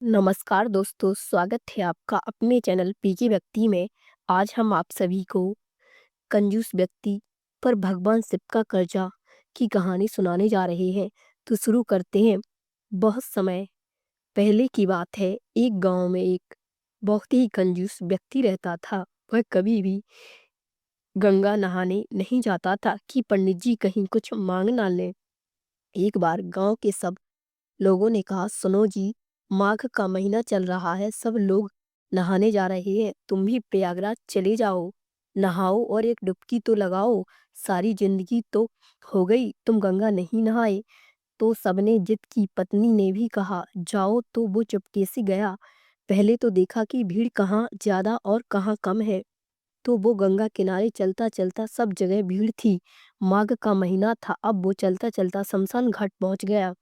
नमस्कार दोस्तों, स्वागत है आपका अपने चैनल पीके व्यक्ति में। आज हम आप सभी को कंजूस व्यक्ति पर भगवान शिव का कर्जा की कहानी सुनाने जा रहे हैं। तो शुरू करते हैं। बहुत समय पहले की बात है। एक गांव में एक बहुत ही कंजूस व्यक्ति रहता था। वह कभी भी गंगा नहाने नहीं जाता था कि पंडित जी कहीं कुछ मांग ना लें। एक बार गांव के सब लोगों ने कहा, सुनो जी, माघ का महीना चल रहा है, सब लोग नहाने जा रहे हैं, तुम भी प्रयागराज चले जाओ, नहाओ और एक डुबकी तो लगाओ। सारी जिंदगी तो हो गई, तुम गंगा नहीं नहाए। तो सबने जिद की। पत्नी ने भी कहा, जाओ। तो वो चुपके से गया। पहले तो देखा कि भीड़ कहाँ ज्यादा और कहाँ कम है। तो वो गंगा किनारे चलता चलता सब जगह भीड़ थी। माघ का महीना था। अब वो चलता चलता शमशान घाट पहुंच गया।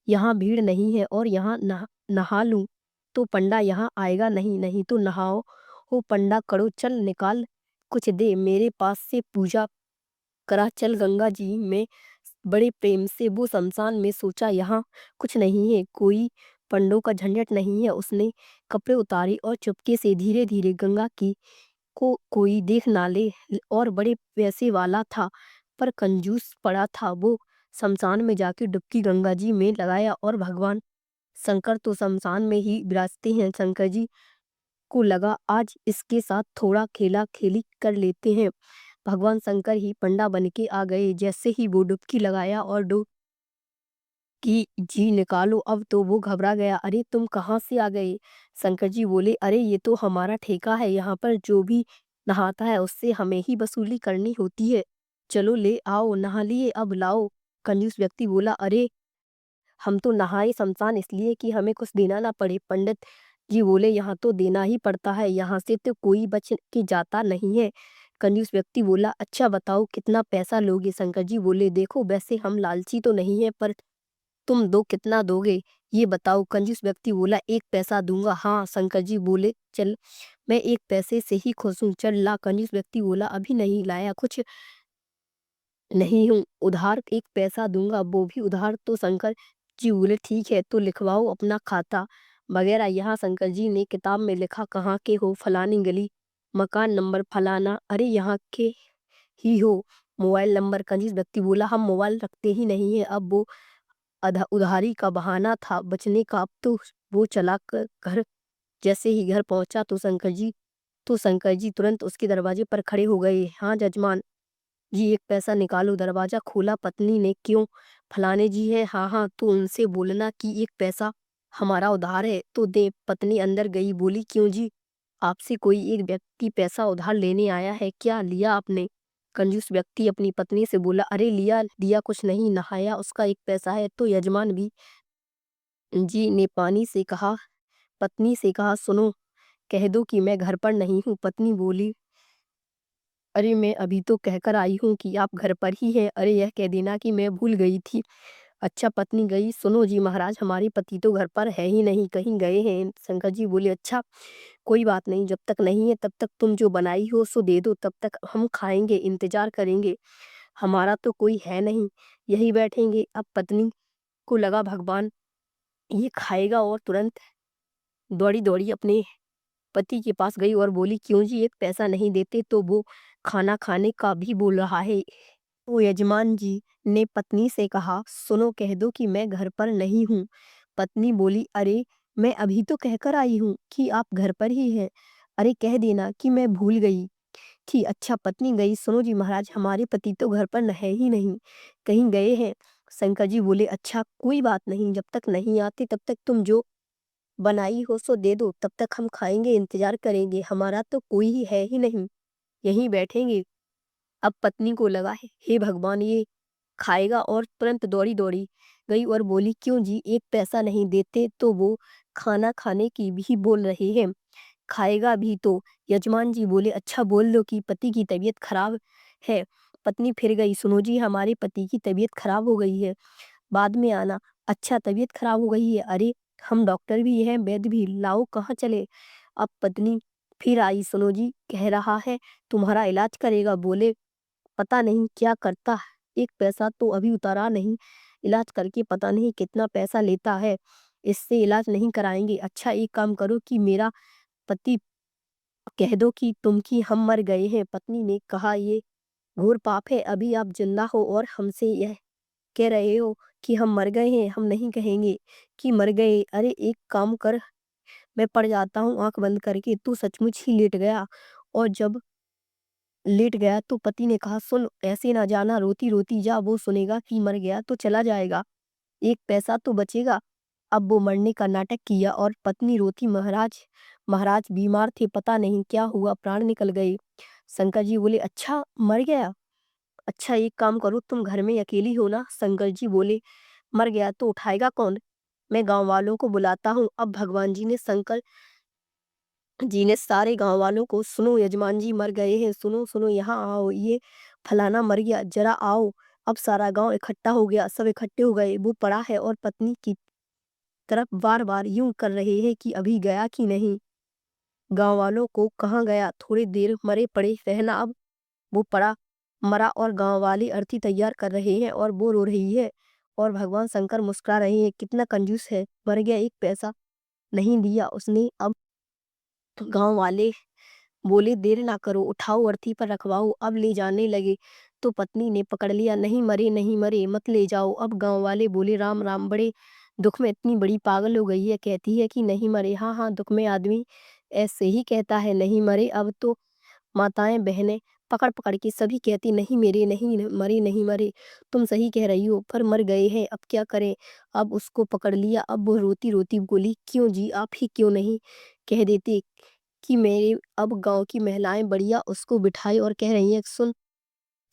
यहाँ भीड़ नहीं है और यहाँ नहा लूं तो पंडा यहाँ आएगा नहीं। नहीं तो नहाओ हो पंडा करो, चल निकाल कुछ दे, मेरे पास से पूजा करा चल गंगा जी में। बड़े प्रेम से वो शमशान में सोचा, यहाँ कुछ नहीं है, कोई पंडों का झंझट नहीं है। उसने कपड़े उतारे और चुपके से धीरे धीरे गंगा की को कोई देख ना ले। और बड़े पैसे वाला था पर कंजूस पड़ा था। वो शमशान में जाके डुबकी गंगा जी में लगाया और भगवान शंकर तो शमशान में ही विराजते हैं। शंकर जी को लगा, आज इसके साथ थोड़ा खेला खेली कर लेते हैं। भगवान शंकर ही पंडा बन के आ गए। जैसे ही वो डुबकी लगाया और कि जी निकालो, अब तो वो घबरा गया। अरे तुम कहाँ से आ गए? शंकर जी बोले, अरे ये तो हमारा ठेका है, यहाँ पर जो भी नहाता है उससे हमें ही वसूली करनी होती है। चलो ले आओ, नहा लिए, अब लाओ। कंजूस व्यक्ति बोला, अरे हम तो नहाए शमशान इसलिए कि हमें कुछ देना ना पड़े। पंडित जी बोले, यहाँ तो देना ही पड़ता है, यहाँ से तो कोई बच के जाता नहीं है। कंजूस व्यक्ति बोला, अच्छा बताओ कितना पैसा लोगे? शंकर जी बोले, देखो वैसे हम लालची तो नहीं है, पर तुम दो कितना दोगे ये बताओ। कंजूस व्यक्ति बोला, एक पैसा दूंगा। हाँ। शंकर जी बोले, चल मैं एक पैसे से ही खुश हूँ, चल ला। कंजूस व्यक्ति बोला, अभी नहीं लाया, कुछ नहीं हूँ, उधार एक पैसा दूंगा, वो भी उधार। तो शंकर जी बोले, ठीक है तो लिखवाओ अपना खाता वगैरह। यहाँ शंकर जी ने किताब में लिखा, कहाँ के हो? फलानी गली, मकान नंबर फलाना। अरे यहाँ के ही हो? Mobile number. कंजूस व्यक्ति बोला, हम मोबाइल रखते ही नहीं है। अब वो उधारी का बहाना था बचने का। अब तो वो चला कर घर। जैसे ही घर पहुंचा तो शंकर जी तुरंत उसके दरवाजे पर खड़े हो गए। हाँ जजमान जी, एक पैसा निकालो। दरवाजा खोला। पत्नी ने, क्यों? फलाने जी है। हाँ हाँ, तो उनसे बोलना कि एक पैसा हमारा उधार है तो दे। पत्नी अंदर गई, बोली, क्यों जी, आपसे कोई एक व्यक्ति पैसा उधार लेने आया है क्या? लिया आपने? कंजूस व्यक्ति अपनी पत्नी से बोला, अरे लिया दिया कुछ नहीं, नहाया उसका एक पैसा है। तो यजमान भी जी ने पानी से कहा पत्नी से कहा, सुनो, कह दो कि मैं घर पर नहीं हूँ। पत्नी बोली, अरे मैं अभी तो कहकर आई हूँ कि आप घर पर ही हैं। अरे यह कह देना कि मैं भूल गई थी। अच्छा। पत्नी गई, सुनो जी महाराज, हमारे पति तो घर पर है ही नहीं, कहीं गए हैं। शंकर जी बोले, अच्छा कोई बात नहीं, जब तक नहीं है तब तक तुम जो बनाई हो सो दे दो, तब तक हम खाएंगे, इंतजार करेंगे। हमारा तो कोई है नहीं, यही बैठेंगे। अब पत्नी को लगा, भगवान ये खाएगा, और तुरंत दौड़ी दौड़ी अपने पति के पास गई और बोली, क्यों जी एक पैसा नहीं देते? तो वो खाना खाने का भी बोल रहा है। तो यजमान जी ने पत्नी से कहा, सुनो, कह दो कि मैं घर पर नहीं हूँ। पत्नी बोली, अरे मैं अभी तो कहकर आई हूँ कि आप घर पर ही हैं। अरे कह देना कि मैं भूल गई थी। अच्छा। पत्नी गई, सुनो जी महाराज, हमारे पति तो घर पर है ही नहीं, कहीं गए हैं। शंकर जी बोले, अच्छा कोई बात नहीं, जब तक नहीं आते तब तक तुम जो बनाई हो सो दे दो, तब तक हम खाएंगे, इंतजार करेंगे। हमारा तो कोई है ही नहीं, यहीं बैठेंगे। अब पत्नी को लगा, हे भगवान ये खाएगा, और तुरंत दौड़ी दौड़ी गई और बोली, क्यों जी एक पैसा नहीं देते? तो वो खाना खाने की भी बोल रहे हैं, खाएगा भी तो। यजमान जी बोले, अच्छा बोल दो कि पति की तबीयत खराब है। पत्नी फिर गई, सुनो जी हमारे पति की तबीयत खराब हो गई है, बाद में आना। अच्छा तबीयत खराब हो गई है? अरे हम डॉक्टर भी हैं, वैद्य भी, लाओ कहाँ चले? अब पत्नी फिर आई, सुनो जी कह रहा है तुम्हारा इलाज करेगा। बोले, पता नहीं क्या करता है, एक पैसा तो अभी उतारा नहीं, इलाज करके पता नहीं कितना पैसा लेता है। इससे इलाज नहीं कराएंगे। अच्छा एक काम करो कि मेरा पति कह दो कि हम मर गए हैं। पत्नी ने कहा, ये घोर पाप है। अभी आप जिंदा हो और हमसे यह कह रहे हो कि हम मर गए हैं। हम नहीं कहेंगे कि मर गए। अरे एक काम कर, मैं पड़ जाता हूँ आंख बंद करके, तू सचमुच ही लेट गया। और जब लेट गया तो पति ने कहा, सुन ऐसे ना जाना, रोती रोती जा, वो सुनेगा कि मर गया तो चला जाएगा, एक पैसा तो बचेगा। अब वो मरने का नाटक किया और पत्नी रोती, महाराज महाराज बीमार थे, पता नहीं क्या हुआ, प्राण निकल गए। शंकर जी बोले, अच्छा मर गया। अच्छा एक काम करो, तुम घर में अकेली हो ना। शंकर जी बोले, मर गया तो उठाएगा कौन, मैं गांव वालों को बुलाता हूँ। अब भगवान जी ने शंकर जी ने सारे गांव वालों को, सुनो यजमान जी मर गए हैं, सुनो सुनो यहाँ आओ, ये फलाना मर गया, जरा आओ। अब सारा गांव इकट्ठा हो गया, सब इकट्ठे हो गए। वो पड़ा है और पत्नी की तरफ बार बार यूं कर रहे हैं कि अभी गया कि नहीं। गांव वालों को कहाँ गया, थोड़ी देर मरे पड़े रहना। अब वो पड़ा मरा और गांव वाले अर्थी तैयार कर रहे हैं और वो रो रही है और भगवान शंकर मुस्कुरा रहे हैं, कितना कंजूस है, मर गया एक पैसा नहीं दिया उसने। अब गांव वाले बोले, देर ना करो, उठाओ अर्थी पर रखवाओ। अब ले जाने लगे तो पत्नी ने पकड़ लिया, नहीं मरे नहीं मरे, मत ले जाओ। अब गांव वाले बोले, राम राम, बड़े दुख में इतनी बड़ी पागल हो गई है, कहती है कि नहीं मरे। हाँ हाँ, दुख में आदमी ऐसे ही कहता है, नहीं मरे। अब तो माताएं बहनें पकड़ पकड़ के सभी कहती, नहीं मेरे नहीं मरे नहीं मरे, तुम सही कह रही हो, पर मर गए हैं, अब क्या करें। अब उसको पकड़ लिया। अब वो रोती रोती बोली, क्यों जी, आप ही क्यों नहीं कह देते कि मेरे। अब गांव की महिलाएं बढ़िया उसको बिठाई और कह रही हैं, सुन,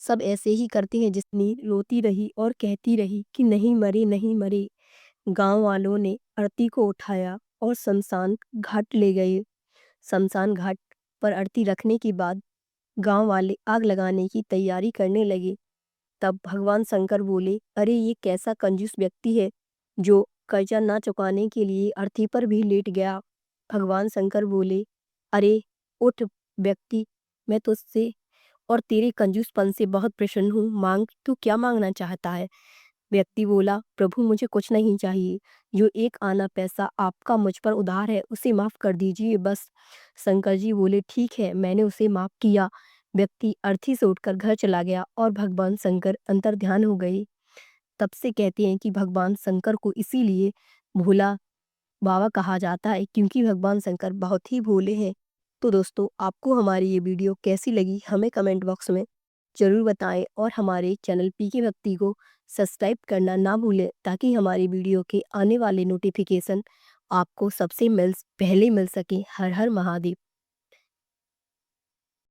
सब ऐसे ही करते हैं। जिसने रोती रही और कहती रही कि नहीं मरे नहीं मरे। गांव वालों ने आरती को उठाया और शमशान घाट ले गए। शमशान घाट पर आरती रखने के बाद गांव वाले आग लगाने की तैयारी करने लगे। तब भगवान शंकर बोले, अरे ये कैसा कंजूस व्यक्ति है जो कर्जा ना चुकाने के लिए अर्थी पर भी लेट गया। भगवान शंकर बोले, अरे उठ व्यक्ति, मैं तुझसे और तेरे कंजूसपन से बहुत प्रसन्न हूँ, मांग, तू क्या मांगना चाहता है। व्यक्ति बोला, प्रभु मुझे कुछ नहीं चाहिए, जो एक आना पैसा आपका मुझ पर उधार है उसे माफ कर दीजिए बस। शंकर जी बोले, ठीक है, मैंने उसे माफ किया। व्यक्ति अर्थी से उठकर घर चला गया और भगवान शंकर अंतर्ध्यान हो गए। तब से कहते हैं कि भगवान शंकर को इसीलिए भोला बाबा कहा जाता है, क्योंकि भगवान शंकर बहुत ही भोले हैं। तो दोस्तों, आपको हमारी ये वीडियो कैसी लगी हमें कमेंट बॉक्स में ज़रूर बताएं और हमारे चैनल पीके भक्ति को सब्सक्राइब करना ना भूलें, ताकि हमारी वीडियो के आने वाले नोटिफिकेशन आपको सबसे पहले मिल सके। हर हर महादेव।